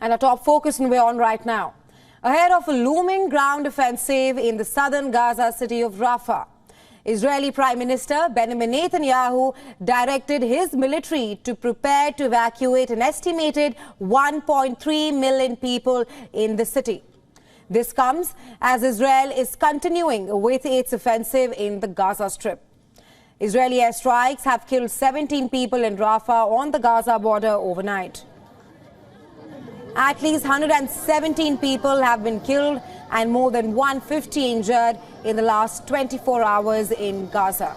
And our top focus we're on right now. Ahead of a looming ground offensive in the southern Gaza city of Rafah, Israeli Prime Minister Benjamin Netanyahu directed his military to prepare to evacuate an estimated 1.3 million people in the city. This comes as Israel is continuing with its offensive in the Gaza Strip. Israeli airstrikes have killed 17 people in Rafah on the Gaza border overnight. At least 117 people have been killed and more than 150 injured in the last 24 hours in Gaza.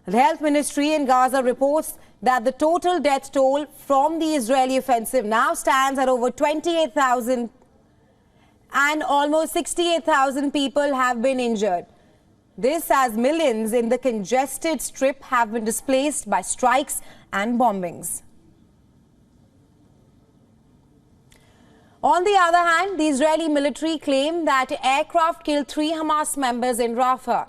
The health ministry in Gaza reports that the total death toll from the Israeli offensive now stands at over 28,000 and almost 68,000 people have been injured. This as millions in the congested strip have been displaced by strikes and bombings. On the other hand, the Israeli military claimed that aircraft killed 3 Hamas members in Rafah,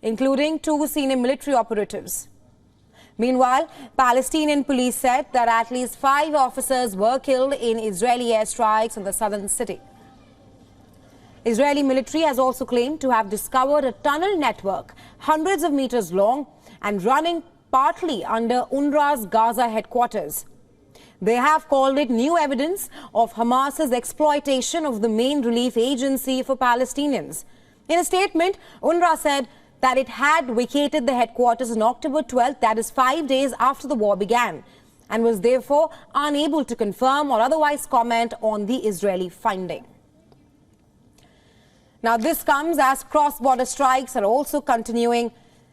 including 2 senior military operatives. Meanwhile, Palestinian police said that at least 5 officers were killed in Israeli airstrikes in the southern city. Israeli military has also claimed to have discovered a tunnel network hundreds of meters long and running partly under UNRWA's Gaza headquarters. They have called it new evidence of Hamas's exploitation of the main relief agency for Palestinians. In a statement, UNRWA said that it had vacated the headquarters on October 12th, that is 5 days after the war began, and was therefore unable to confirm or otherwise comment on the Israeli finding. Now, this comes as cross-border strikes are also continuing.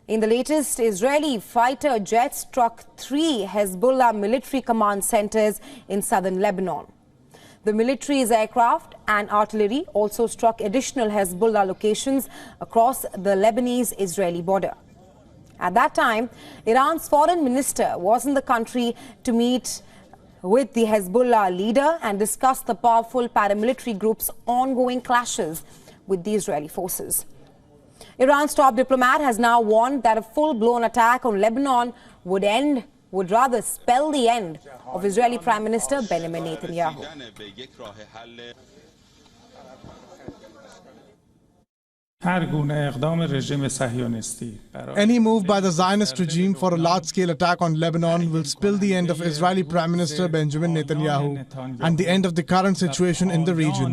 In the latest, Israeli fighter jets struck 3 Hezbollah military command centers in southern Lebanon. The military's aircraft and artillery also struck additional Hezbollah locations across the Lebanese-Israeli border. At that time, Iran's foreign minister was in the country to meet with the Hezbollah leader and discuss the powerful paramilitary group's ongoing clashes with the Israeli forces. Iran's top diplomat has now warned that a full-blown attack on Lebanon would rather spell the end of Israeli Prime Minister Benjamin Netanyahu. Any move by the Zionist regime for a large-scale attack on Lebanon will spill the end of Israeli Prime Minister Benjamin Netanyahu and the end of the current situation in the region.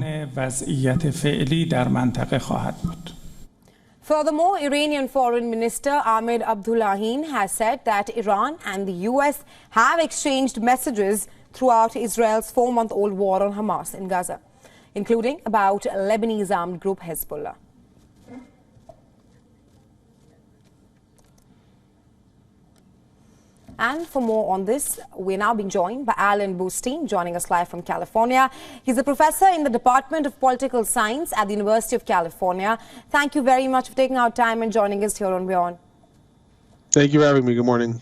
Furthermore, Iranian Foreign Minister Ahmed Abdullahian has said that Iran and the US have exchanged messages throughout Israel's 4-month-old war on Hamas in Gaza, including about Lebanese armed group Hezbollah. And for more on this, we're now being joined by Alan Boosteen, joining us live from California. He's a professor in the Department of Political Science at the University of California. Thank you very much for taking our time and joining us here on Beyond. Thank you for having me. Good morning.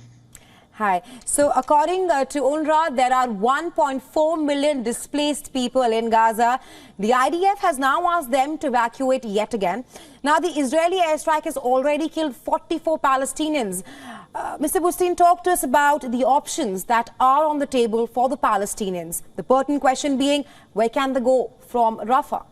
Hi. So according to UNRWA, there are 1.4 million displaced people in Gaza. The IDF has now asked them to evacuate yet again. Now, the Israeli airstrike has already killed 44 Palestinians. Mr. Boosteen, talk to us about the options that are on the table for the Palestinians. The pertinent question being, where can they go from Rafah?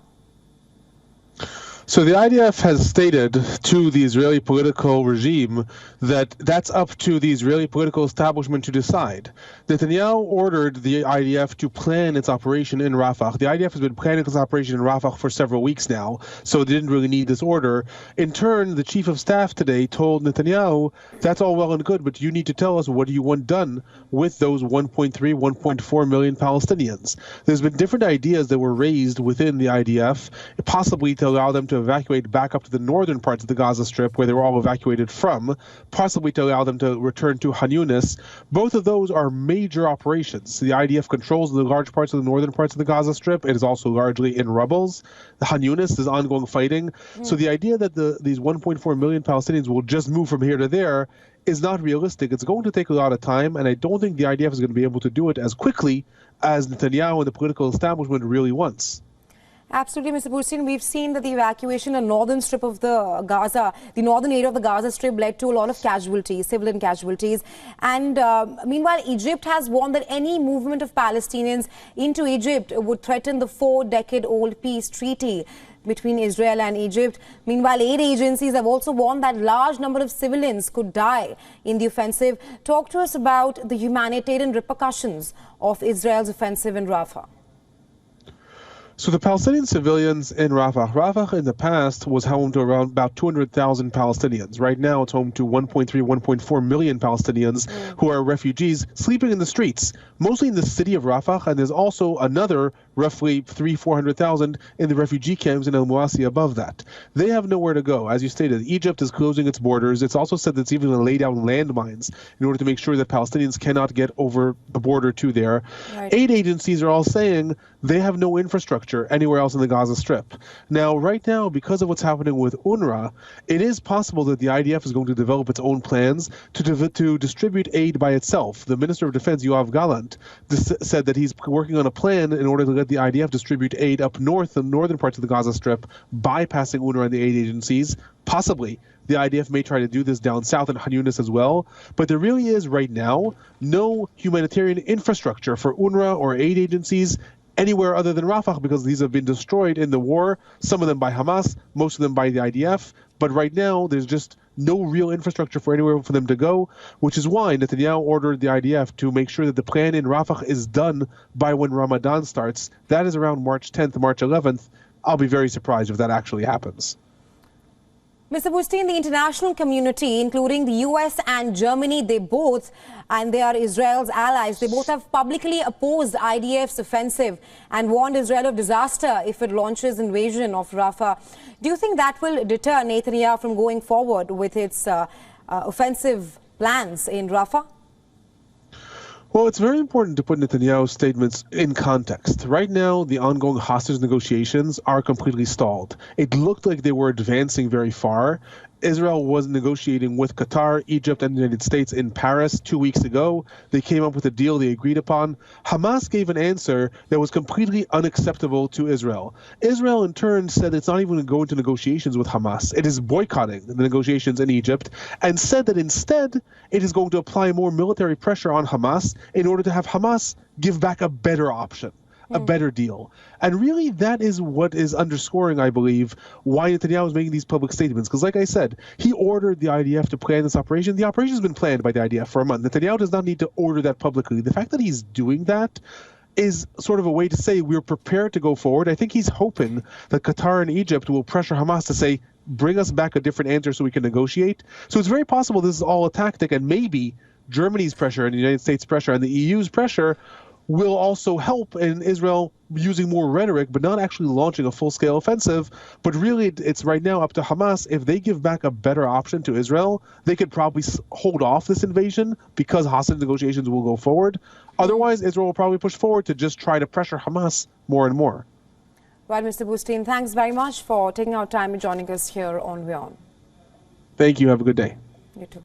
So the IDF has stated to the Israeli political regime that that's up to the Israeli political establishment to decide. Netanyahu ordered the IDF to plan its operation in Rafah. The IDF has been planning its operation in Rafah for several weeks now, so they didn't really need this order. In turn, the chief of staff today told Netanyahu, that's all well and good, but you need to tell us what do you want done with those 1.3, 1.4 million Palestinians. There's been different ideas that were raised within the IDF, possibly to allow them to evacuate back up to the northern parts of the Gaza Strip where they were all evacuated from, possibly to allow them to return to Khan Yunis. Both of those are major operations. The IDF controls the large parts of the northern parts of the Gaza Strip. It is also largely in rebels. The Khan Yunis is ongoing fighting. So the idea that these 1.4 million Palestinians will just move from here to there is not realistic. It's going to take a lot of time, and I don't think the IDF is going to be able to do it as quickly as Netanyahu and the political establishment really wants. Absolutely, Mr. Burstein. We've seen that the evacuation of northern strip of the Gaza, the northern area of the Gaza Strip, led to a lot of casualties, civilian casualties. And meanwhile, Egypt has warned that any movement of Palestinians into Egypt would threaten the 4-decade-old peace treaty between Israel and Egypt. Meanwhile, aid agencies have also warned that large number of civilians could die in the offensive. Talk to us about the humanitarian repercussions of Israel's offensive in Rafah. So the Palestinian civilians in Rafah in the past was home to around about 200,000 Palestinians. Right now, it's home to 1.3, 1.4 million Palestinians who are refugees sleeping in the streets, mostly in the city of Rafah, and there's also another roughly 400,000 in the refugee camps in El Mawasi above that. They have nowhere to go. As you stated, Egypt is closing its borders. It's also said that it's even going to lay down landmines in order to make sure that Palestinians cannot get over the border to there. Right. Aid agencies are all saying they have no infrastructure anywhere else in the Gaza Strip. Now, right now, because of what's happening with UNRWA, it is possible that the IDF is going to develop its own plans to distribute aid by itself. The Minister of Defense, Yoav Gallant, said that he's working on a plan in order to let the IDF distribute aid up north, the northern parts of the Gaza Strip, bypassing UNRWA and the aid agencies. Possibly, the IDF may try to do this down south in Khan Yunis as well. But there really is, right now, no humanitarian infrastructure for UNRWA or aid agencies anywhere other than Rafah, because these have been destroyed in the war, some of them by Hamas, most of them by the IDF. But right now, there's just no real infrastructure for anywhere for them to go, which is why Netanyahu ordered the IDF to make sure that the plan in Rafah is done by when Ramadan starts. That is around March 10th, March 11th. I'll be very surprised if that actually happens. Mr. Burstein, the international community, including the US and Germany, they are Israel's allies, they both have publicly opposed IDF's offensive and warned Israel of disaster if it launches invasion of Rafah. Do you think that will deter Netanyahu from going forward with its offensive plans in Rafah? Well, it's very important to put Netanyahu's statements in context. Right now, the ongoing hostage negotiations are completely stalled. It looked like they were advancing very far. Israel was negotiating with Qatar, Egypt, and the United States in Paris 2 weeks ago. They came up with a deal they agreed upon. Hamas gave an answer that was completely unacceptable to Israel. Israel, in turn, said it's not even going to go into negotiations with Hamas. It is boycotting the negotiations in Egypt, and said that instead it is going to apply more military pressure on Hamas in order to have Hamas give back a better option, a better deal. And really, that is what is underscoring, I believe, why Netanyahu is making these public statements. Because like I said, he ordered the IDF to plan this operation. The operation has been planned by the IDF for a month. Netanyahu does not need to order that publicly. The fact that he's doing that is sort of a way to say we're prepared to go forward. I think he's hoping that Qatar and Egypt will pressure Hamas to say, bring us back a different answer so we can negotiate. So it's very possible this is all a tactic, and maybe Germany's pressure and the United States pressure and the EU's pressure will also help in Israel using more rhetoric, but not actually launching a full-scale offensive. But really, it's right now up to Hamas. If they give back a better option to Israel, they could probably hold off this invasion because hostage negotiations will go forward. Otherwise, Israel will probably push forward to just try to pressure Hamas more and more. Right, Mr. Burstein, thanks very much for taking our time and joining us here on WION. Thank you. Have a good day. You too.